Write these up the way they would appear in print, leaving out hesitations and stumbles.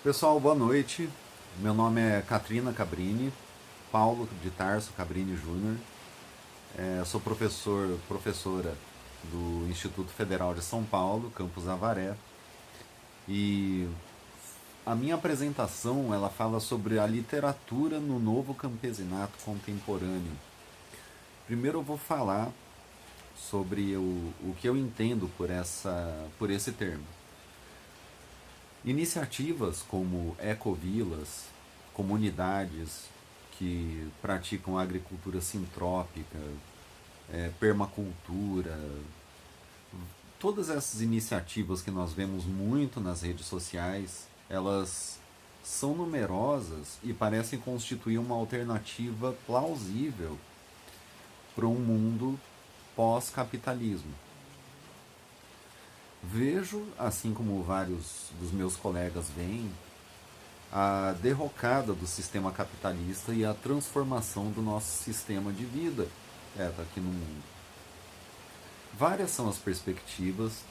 Pessoal, boa noite. Meu nome é Katrina Cabrini, Paulo de Tarso Cabrini Júnior. Sou professora do Instituto Federal de São Paulo, Campus Avaré. E a minha apresentação ela fala sobre a literatura no novo campesinato contemporâneo. Primeiro eu vou falar sobre o que eu entendo por esse termo. Iniciativas como ecovilas, comunidades que praticam agricultura sintrópica, permacultura, todas essas iniciativas que nós vemos muito nas redes sociais, elas são numerosas e parecem constituir uma alternativa plausível para um mundo pós-capitalismo. Vejo, assim como vários dos meus colegas veem, a derrocada do sistema capitalista e a transformação do nosso sistema de vida aqui no mundo. Várias são as perspectivas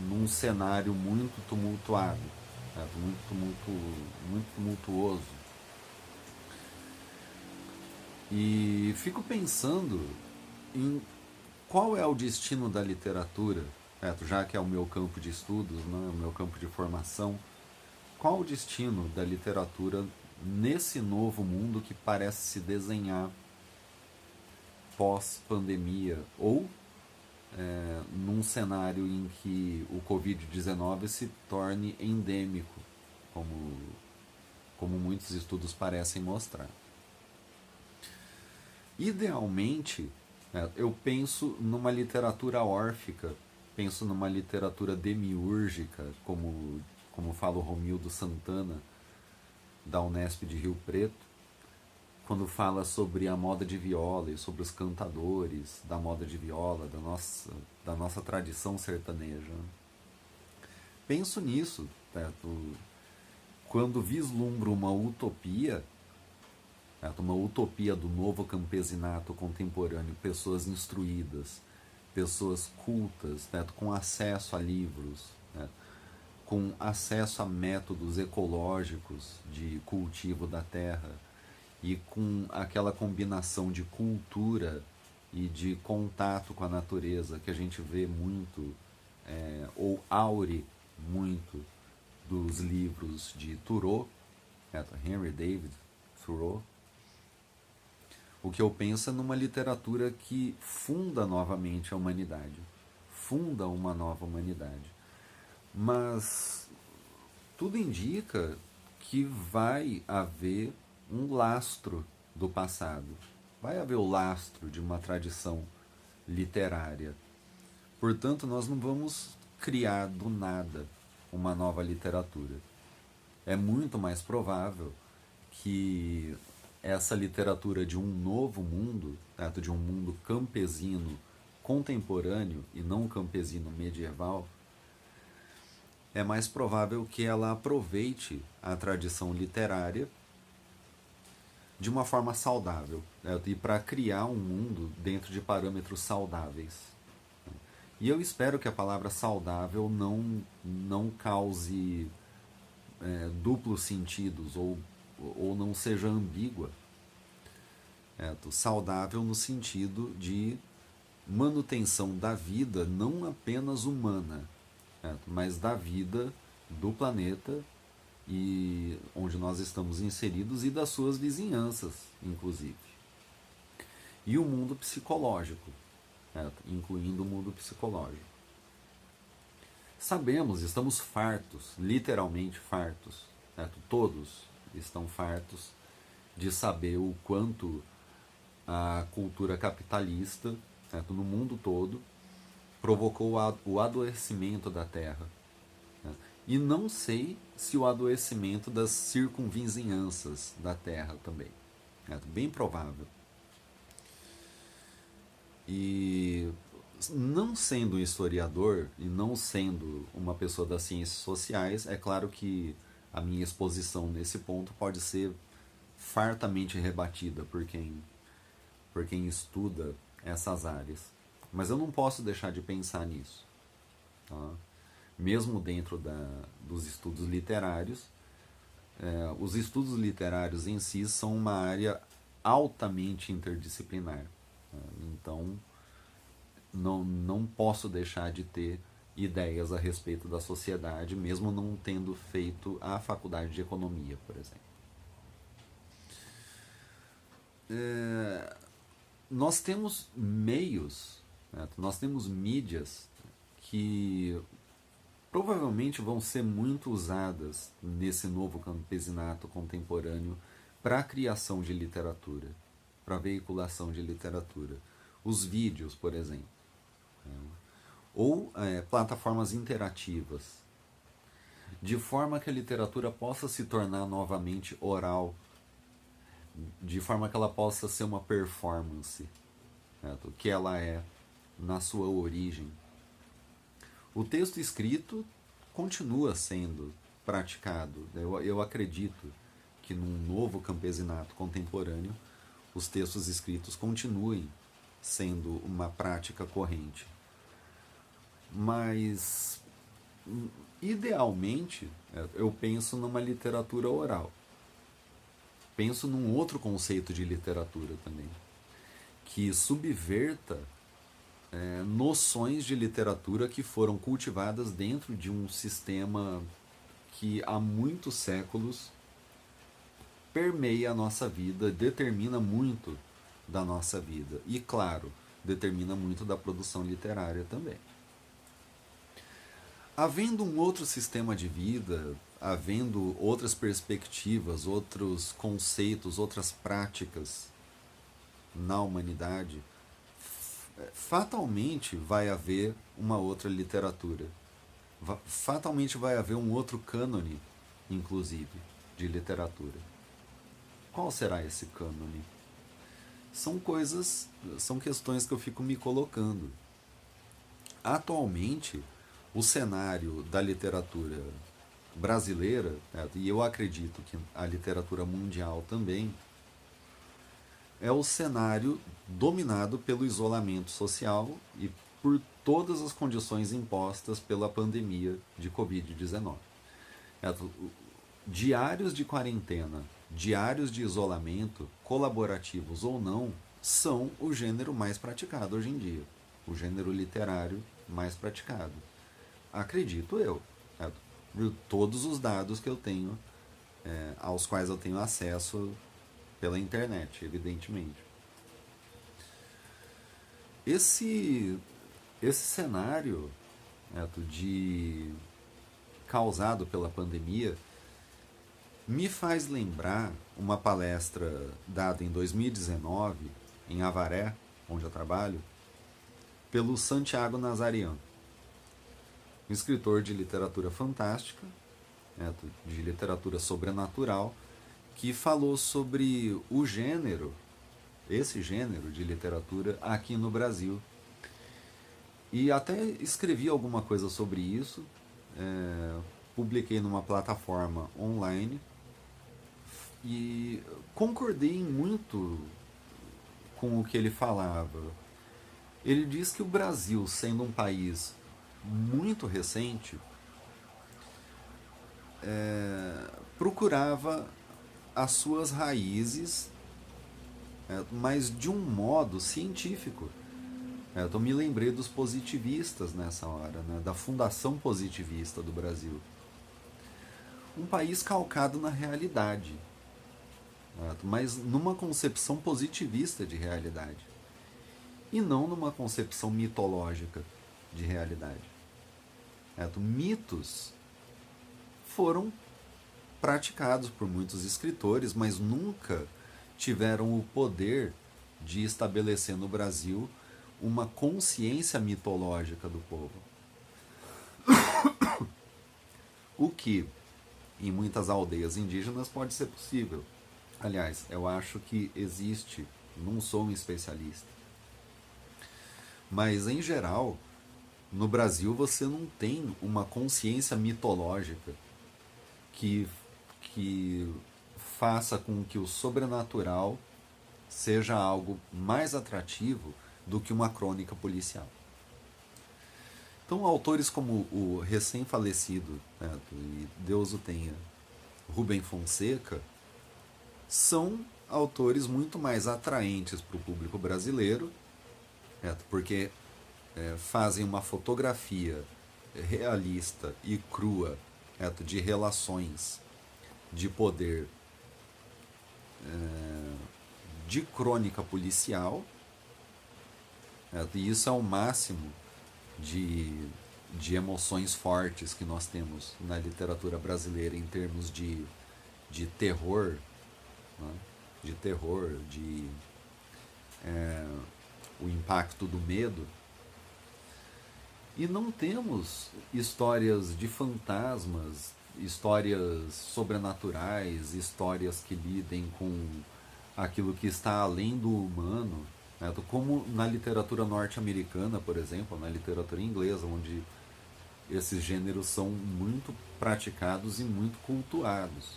num cenário muito tumultuado, muito tumultuoso. E fico pensando em qual é o destino da literatura, já que é o meu campo de estudos, né, o meu campo de formação. Qual o destino da literatura nesse novo mundo que parece se desenhar pós-pandemia ou num cenário em que o Covid-19 se torne endêmico, como muitos estudos parecem mostrar? Idealmente, eu penso numa literatura órfica, penso numa literatura demiúrgica, como fala o Romildo Santana, da Unesp de Rio Preto, quando fala sobre a moda de viola e sobre os cantadores da moda de viola, da nossa tradição sertaneja. Penso nisso, quando vislumbro uma utopia do novo campesinato contemporâneo, pessoas instruídas, pessoas cultas, com acesso a livros, com acesso a métodos ecológicos de cultivo da terra e com aquela combinação de cultura e de contato com a natureza que a gente vê muito, ou aure muito, dos livros de Thoreau, Henry David Thoreau. O que eu penso é numa literatura que funda novamente a humanidade, funda uma nova humanidade. Mas tudo indica que vai haver um lastro do passado, vai haver o lastro de uma tradição literária. Portanto, nós não vamos criar do nada uma nova literatura. É muito mais provável que essa literatura de um novo mundo, de um mundo campesino contemporâneo e não campesino medieval, é mais provável que ela aproveite a tradição literária de uma forma saudável, e para criar um mundo dentro de parâmetros saudáveis. E eu espero que a palavra saudável não cause duplos sentidos ou não seja ambígua. Saudável no sentido de manutenção da vida não apenas humana, mas da vida do planeta e onde nós estamos inseridos e das suas vizinhanças, inclusive. E o mundo psicológico, incluindo o mundo psicológico. Sabemos, estamos fartos, literalmente fartos, todos estão fartos de saber o quanto a cultura capitalista, no mundo todo, provocou o adoecimento da Terra. E não sei se o adoecimento das circunvizinhanças da Terra também. Bem provável. E não sendo um historiador e não sendo uma pessoa das ciências sociais, é claro que a minha exposição nesse ponto pode ser fartamente rebatida por quem estuda essas áreas. Mas eu não posso deixar de pensar nisso. Tá? mesmo dentro dos estudos literários. Os estudos literários em si são uma área altamente interdisciplinar. Então, não posso deixar de ter ideias a respeito da sociedade, mesmo não tendo feito a faculdade de economia, por exemplo. Nós temos meios, né? Nós temos mídias que provavelmente vão ser muito usadas nesse novo campesinato contemporâneo para a criação de literatura, para a veiculação de literatura. Os vídeos, por exemplo, né? Ou plataformas interativas, de forma que a literatura possa se tornar novamente oral, de forma que ela possa ser uma performance, certo? Que ela é na sua origem. O texto escrito continua sendo praticado. Eu acredito que num novo campesinato contemporâneo os textos escritos continuem sendo uma prática corrente. Mas, idealmente, eu penso numa literatura oral. Penso num outro conceito de literatura também, que subverta noções de literatura que foram cultivadas dentro de um sistema que há muitos séculos permeia a nossa vida, determina muito da nossa vida e, claro, determina muito da produção literária também. Havendo um outro sistema de vida, havendo outras perspectivas, outros conceitos, outras práticas na humanidade, fatalmente vai haver uma outra literatura. Fatalmente vai haver um outro cânone, inclusive, de literatura. Qual será esse cânone? São questões que eu fico me colocando. Atualmente, o cenário da literatura brasileira, e eu acredito que a literatura mundial também, é o cenário dominado pelo isolamento social e por todas as condições impostas pela pandemia de Covid-19. Diários de quarentena, diários de isolamento, colaborativos ou não, são o gênero mais praticado hoje em dia, o gênero literário mais praticado. Acredito eu, por todos os dados que eu tenho, aos quais eu tenho acesso pela internet, evidentemente. Esse cenário causado pela pandemia me faz lembrar uma palestra dada em 2019 em Avaré, onde eu trabalho, pelo Santiago Nazarian, um escritor de literatura fantástica, de literatura sobrenatural, que falou sobre o gênero, esse gênero de literatura aqui no Brasil. E até escrevi alguma coisa sobre isso, publiquei numa plataforma online e concordei muito com o que ele falava. Ele diz que o Brasil, sendo um país muito recente, procurava as suas raízes, mas de um modo científico. Eu me lembrei dos positivistas nessa hora, da fundação positivista do Brasil. Um país calcado na realidade, mas numa concepção positivista de realidade, e não numa concepção mitológica de realidade. Mitos foram praticados por muitos escritores, mas nunca tiveram o poder de estabelecer no Brasil uma consciência mitológica do povo. O que, em muitas aldeias indígenas, pode ser possível. Aliás, eu acho que existe, não sou um especialista. Mas, em geral, no Brasil você não tem uma consciência mitológica que faça com que o sobrenatural seja algo mais atrativo do que uma crônica policial. Então, autores como o recém-falecido, né, e Deus o tenha, Rubem Fonseca, são autores muito mais atraentes para o público brasileiro, né, porque fazem uma fotografia realista e crua, né, de relações de poder, de crônica policial, né, e isso é o máximo de, de emoções fortes que nós temos na literatura brasileira em termos de terror, né? De terror, de o impacto do medo. E não temos histórias de fantasmas, histórias sobrenaturais, histórias que lidem com aquilo que está além do humano, né? Como na literatura norte-americana, por exemplo, na literatura inglesa, onde esses gêneros são muito praticados e muito cultuados.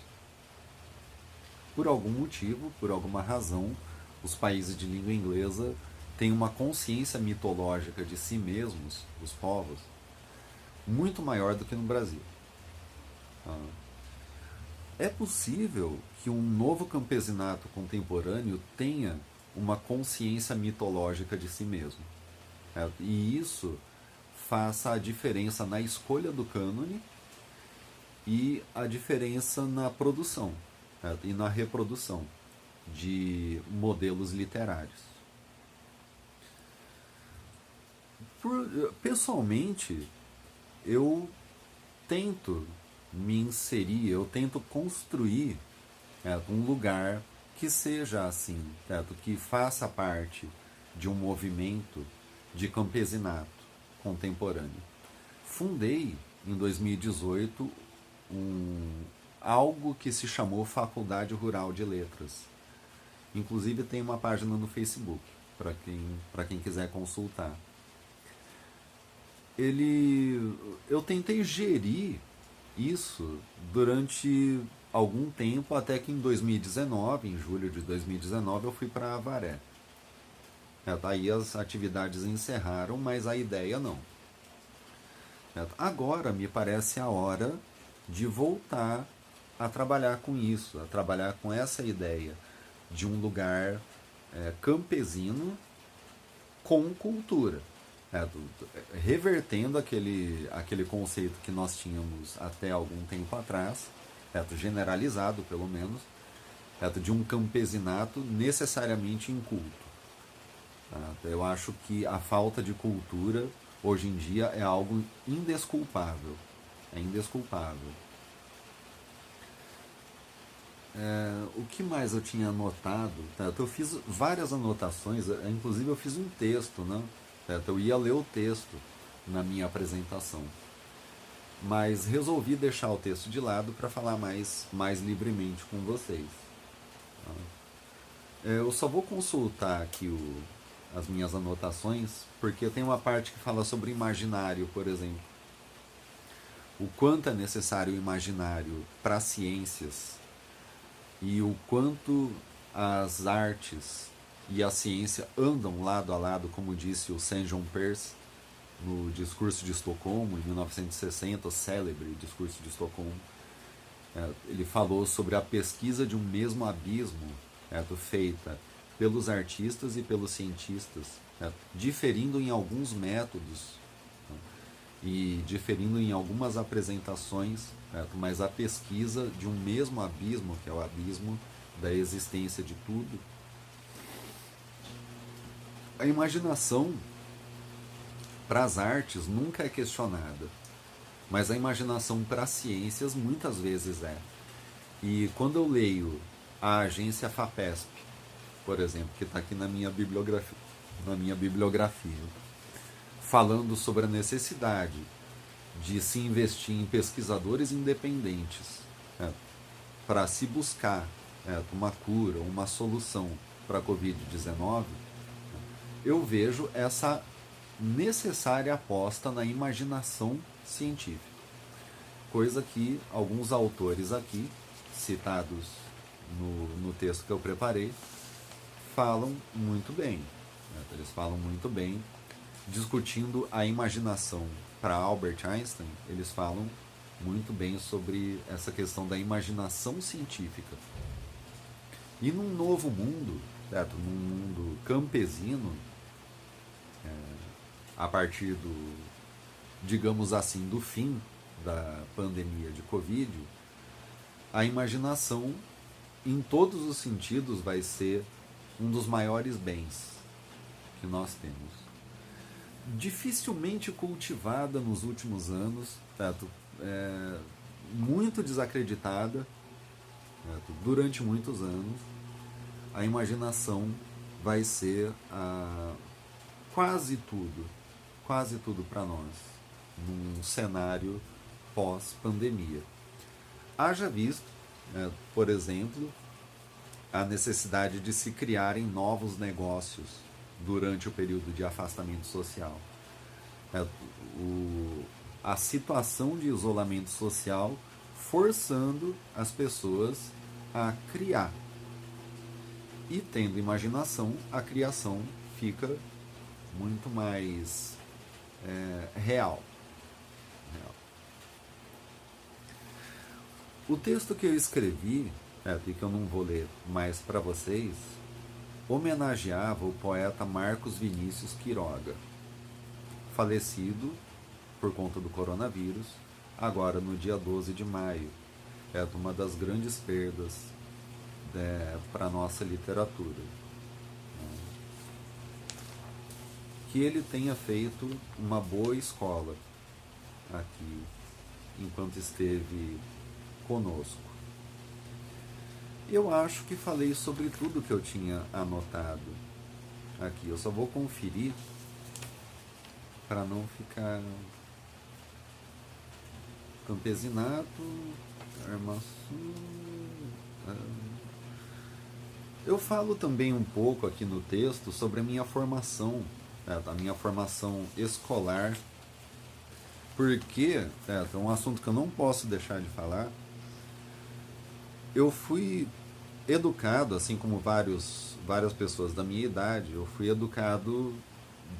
Por algum motivo, por alguma razão, os países de língua inglesa têm uma consciência mitológica de si mesmos, os povos, muito maior do que no Brasil. É possível que um novo campesinato contemporâneo tenha uma consciência mitológica de si mesmo. E isso faça a diferença na escolha do cânone e a diferença na produção, e na reprodução de modelos literários. Pessoalmente, eu tento me inserir, eu tento construir um lugar que seja assim, que faça parte de um movimento de campesinato contemporâneo. Fundei em 2018 algo que se chamou Faculdade Rural de Letras. Inclusive tem uma página no Facebook para quem quiser consultar. Eu tentei gerir isso durante algum tempo, até que em 2019, em julho de 2019, eu fui para Avaré. Daí as atividades encerraram, mas a ideia não. Agora me parece a hora de voltar a trabalhar com isso, a trabalhar com essa ideia de um lugar campesino com cultura. Revertendo aquele conceito que nós tínhamos até algum tempo atrás, generalizado pelo menos, de um campesinato necessariamente inculto. Eu acho que a falta de cultura hoje em dia é algo indesculpável. É indesculpável. O que mais eu tinha anotado? Eu fiz várias anotações, inclusive eu fiz um texto, né? Eu ia ler o texto na minha apresentação, mas resolvi deixar o texto de lado para falar mais livremente com vocês. Eu só vou consultar aqui as minhas anotações, porque tem uma parte que fala sobre imaginário, por exemplo. O quanto é necessário o imaginário para as ciências e o quanto as artes e a ciência andam lado a lado, como disse o St. John Peirce no Discurso de Estocolmo, em 1960, o célebre Discurso de Estocolmo. Ele falou sobre a pesquisa de um mesmo abismo feita pelos artistas e pelos cientistas, diferindo em alguns métodos e diferindo em algumas apresentações, mas a pesquisa de um mesmo abismo, que é o abismo da existência de tudo. A imaginação para as artes nunca é questionada, mas a imaginação para as ciências muitas vezes é. E quando eu leio a agência FAPESP, por exemplo, que está aqui na minha bibliografia, falando sobre a necessidade de se investir em pesquisadores independentes para se buscar uma cura, uma solução para a Covid-19, eu vejo essa necessária aposta na imaginação científica. Coisa que alguns autores aqui, citados no texto que eu preparei, falam muito bem. Eles falam muito bem discutindo a imaginação. Para Albert Einstein, eles falam muito bem sobre essa questão da imaginação científica. E num novo mundo, certo? Num mundo campesino, a partir do, digamos assim, do fim da pandemia de Covid, a imaginação, em todos os sentidos, vai ser um dos maiores bens que nós temos. Dificilmente cultivada nos últimos anos, certo? Muito desacreditada, certo? Durante muitos anos, a imaginação vai ser quase tudo para nós, num cenário pós-pandemia. Haja visto, por exemplo, a necessidade de se criarem novos negócios durante o período de afastamento social. A situação de isolamento social forçando as pessoas a criar. E tendo imaginação, a criação fica muito mais real. O texto que eu escrevi, e que eu não vou ler mais para vocês, homenageava o poeta Marcos Vinícius Quiroga, falecido por conta do coronavírus, agora no dia 12 de maio. É uma das grandes perdas para a nossa literatura. Que ele tenha feito uma boa escola aqui, enquanto esteve conosco. Eu acho que falei sobre tudo que eu tinha anotado aqui. Eu só vou conferir para não ficar campesinato, armação. Eu falo também um pouco aqui no texto sobre a minha formação, a minha formação escolar, porque é um assunto que eu não posso deixar de falar. Eu fui educado, assim como várias pessoas da minha idade, eu fui educado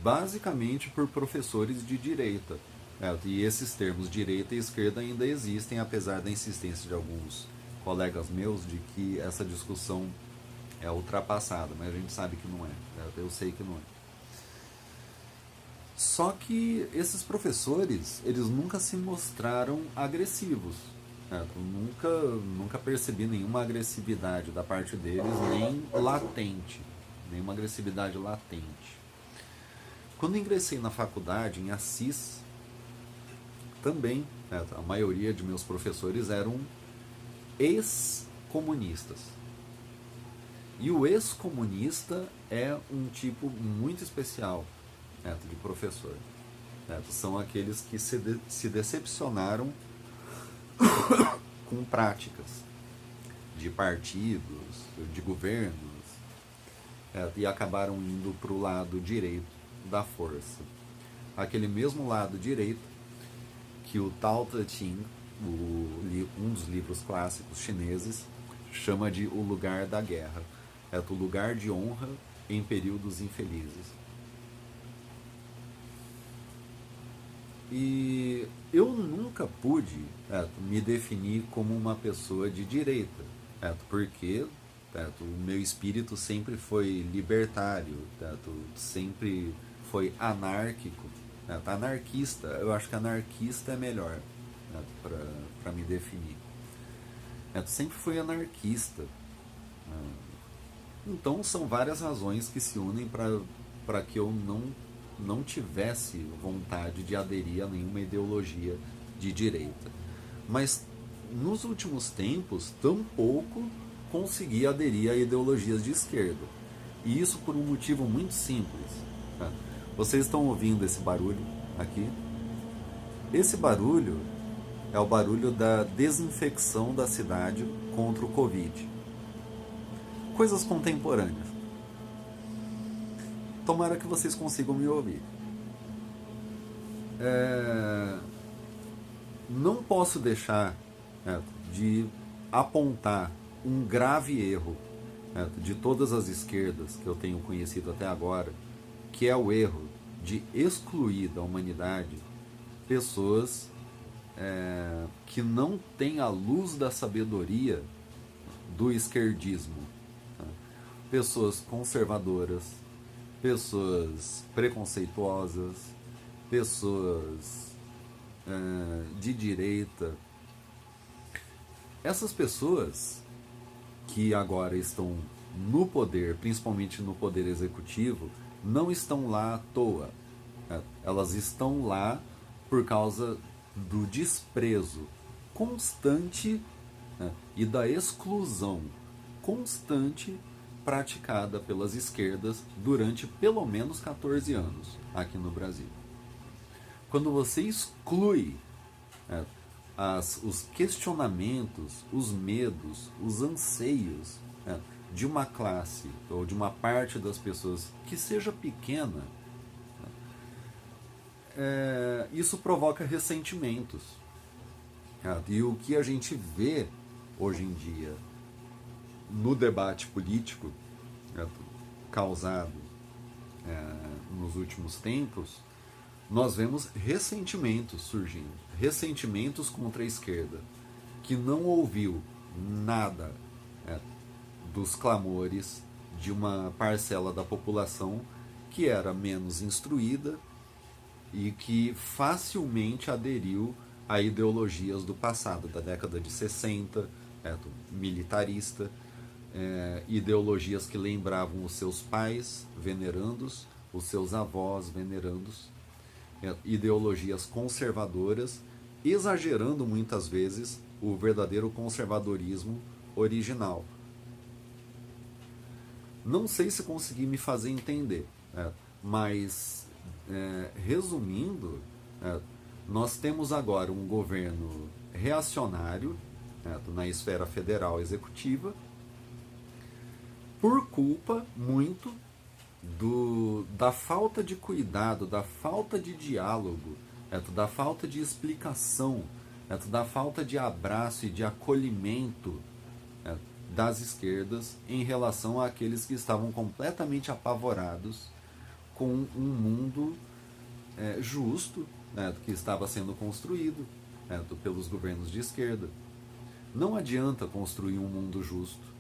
basicamente por professores de direita. E esses termos direita e esquerda ainda existem, apesar da insistência de alguns colegas meus de que essa discussão é ultrapassada, mas a gente sabe que não é. Eu sei que não é. Só que esses professores, eles nunca se mostraram agressivos. Nunca percebi nenhuma agressividade da parte deles, nem latente. Nenhuma agressividade latente. Quando ingressei na faculdade, em Assis, também, a maioria de meus professores eram ex-comunistas. E o ex-comunista é um tipo muito especial de professor. São aqueles que se decepcionaram com práticas de partidos, de governos, e acabaram indo para o lado direito da força. Aquele mesmo lado direito que o Tao Te Ching, um dos livros clássicos chineses, chama de o lugar da guerra. O lugar de honra em períodos infelizes. E eu nunca pude me definir como uma pessoa de direita, porque o meu espírito sempre foi libertário, sempre foi anárquico, anarquista. Eu acho que anarquista é melhor para me definir. Sempre fui anarquista. Então são várias razões que se unem para que eu não tivesse vontade de aderir a nenhuma ideologia de direita. Mas nos últimos tempos, tampouco consegui aderir a ideologias de esquerda. E isso por um motivo muito simples. Vocês estão ouvindo esse barulho aqui? Esse barulho é o barulho da desinfecção da cidade contra o Covid. Coisas contemporâneas. Tomara que vocês consigam me ouvir. Não posso deixar de apontar um grave erro de todas as esquerdas que eu tenho conhecido até agora, que é o erro de excluir da humanidade pessoas que não têm a luz da sabedoria do esquerdismo. Tá? Pessoas conservadoras, pessoas preconceituosas, pessoas de direita. Essas pessoas que agora estão no poder, principalmente no poder executivo, não estão lá à toa. Elas estão lá por causa do desprezo constante e da exclusão constante praticada pelas esquerdas durante pelo menos 14 anos aqui no Brasil. Quando você exclui os questionamentos, os medos, os anseios de uma classe ou de uma parte das pessoas que seja pequena, isso provoca ressentimentos. E o que a gente vê hoje em dia no debate político causado nos últimos tempos, nós vemos ressentimentos surgindo, ressentimentos contra a esquerda, que não ouviu nada dos clamores de uma parcela da população que era menos instruída e que facilmente aderiu a ideologias do passado, da década de 60, militarista, ideologias que lembravam os seus pais venerandos, os seus avós venerandos, ideologias conservadoras, exagerando muitas vezes o verdadeiro conservadorismo original. Não sei se consegui me fazer entender, mas resumindo, nós temos agora um governo reacionário na esfera federal executiva por culpa muito da falta de cuidado, da falta de diálogo, da falta de explicação, da falta de abraço e de acolhimento das esquerdas em relação àqueles que estavam completamente apavorados com um mundo justo que estava sendo construído pelos governos de esquerda. Não adianta construir um mundo justo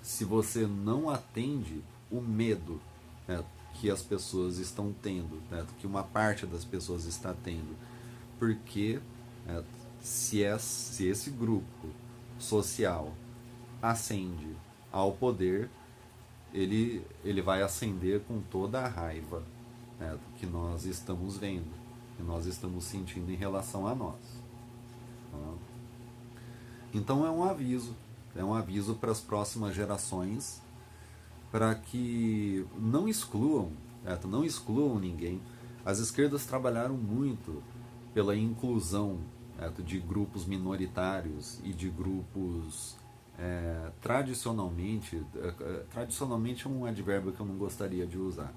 se você não atende o medo que as pessoas estão tendo, que uma parte das pessoas está tendo. Porque se esse grupo social ascende ao poder, ele vai ascender com toda a raiva que nós estamos vendo, que nós estamos sentindo em relação a nós. Então é um aviso para as próximas gerações, para que não excluam ninguém. As esquerdas trabalharam muito pela inclusão de grupos minoritários e de grupos tradicionalmente é um advérbio que eu não gostaria de usar,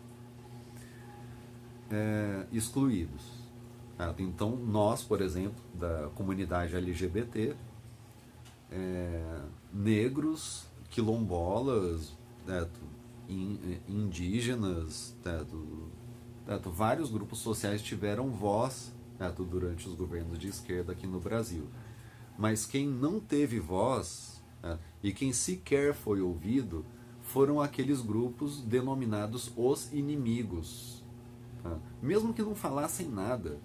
excluídos. Então nós, por exemplo, da comunidade LGBT, negros, quilombolas, indígenas, vários grupos sociais tiveram voz durante os governos de esquerda aqui no Brasil. Mas quem não teve voz e quem sequer foi ouvido foram aqueles grupos denominados os inimigos. Mesmo que não falassem nada,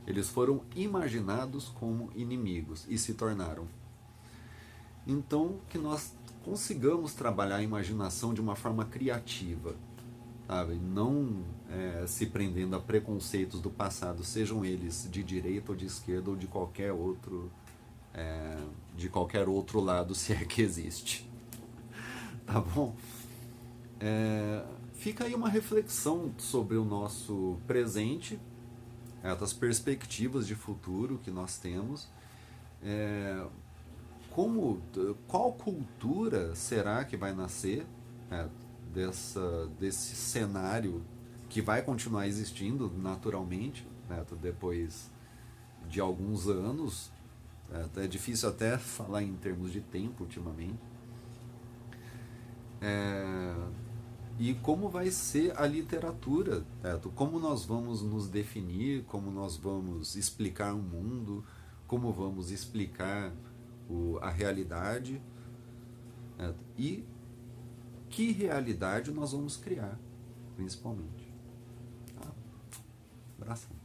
eles foram imaginados como inimigos e se tornaram. Então, que nós consigamos trabalhar a imaginação de uma forma criativa, sabe? Não se prendendo a preconceitos do passado, sejam eles de direita ou de esquerda ou de qualquer outro lado, se é que existe. Tá bom? Fica aí uma reflexão sobre o nosso presente, as perspectivas de futuro que nós temos. Qual cultura será que vai nascer desse cenário que vai continuar existindo naturalmente, depois de alguns anos? É difícil até falar em termos de tempo ultimamente. E como vai ser a literatura, certo? Como nós vamos nos definir, como nós vamos explicar o mundo, como vamos explicar a realidade, certo? E que realidade nós vamos criar, principalmente. Tá? Abração.